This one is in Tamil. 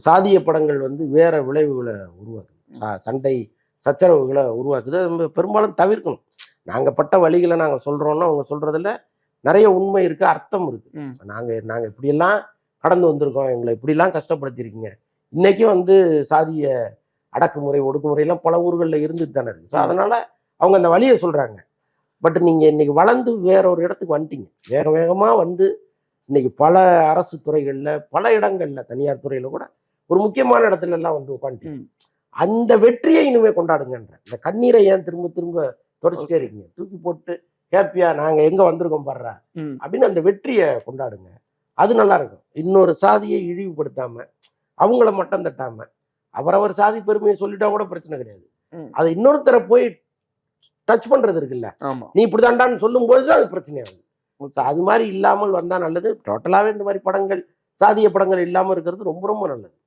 சாதிய படங்கள் வந்து வேற விளைவுகளை உருவாக்குது. சண்டை சச்சரவுகளை உருவாக்குது. அது பெரும்பாலும் தவிர்க்கணும். நாங்க பட்ட வழிகளை நாங்க சொல்றோம்னா அவங்க சொல்றதுல நிறைய உண்மை இருக்கு, அர்த்தம் இருக்கு. நாங்க நாங்க இப்படியெல்லாம் கடந்து வந்திருக்கோம், எங்களை இப்படிலாம் கஷ்டப்படுத்திருக்கீங்க. இன்னைக்கும் வந்து சாதிய அடக்குமுறை ஒடுக்குமுறையெல்லாம் பல ஊர்களில் இருந்துட்டு தானே இருக்கு. ஸோ அதனால அவங்க அந்த வழியை சொல்றாங்க. பட் நீங்க இன்னைக்கு வளர்ந்து வேற ஒரு இடத்துக்கு வந்துட்டீங்க. வேக வேகமா வந்து இன்னைக்கு பல அரசு துறைகள்ல, பல இடங்கள்ல, தனியார் துறையில கூட ஒரு முக்கியமான இடத்துல எல்லாம் வந்து உட்காந்துட்டீங்க. அந்த வெற்றியை இனிமே கொண்டாடுங்கன்ற. இந்த கண்ணீரை ஏன் திரும்ப திரும்ப தொடச்சிட்டே இருக்கீங்க? தூக்கி போட்டு ஹேப்பியா நாங்க எங்க வந்திருக்கோம் பாடுறா அப்படின்னு அந்த வெற்றியை கொண்டாடுங்க. அது நல்லா இருக்கும். இன்னொரு சாதியை இழிவுபடுத்தாம, அவங்கள மட்டம் தட்டாம, அவரவர் சாதி பெருமையை சொல்லிட்டா கூட பிரச்சனை கிடையாது. அதை இன்னொருத்தரை போய் டச் பண்றது இருக்குல்ல, நீ இப்படிதான்டான்னு சொல்லும் பொழுது அது பிரச்சனையாகுது. அது மாதிரி இல்லாமல் வந்தா நல்லது. டோட்டலாவே இந்த மாதிரி படங்கள், சாதிய படங்கள் இல்லாம இருக்கிறது ரொம்ப ரொம்ப நல்லது.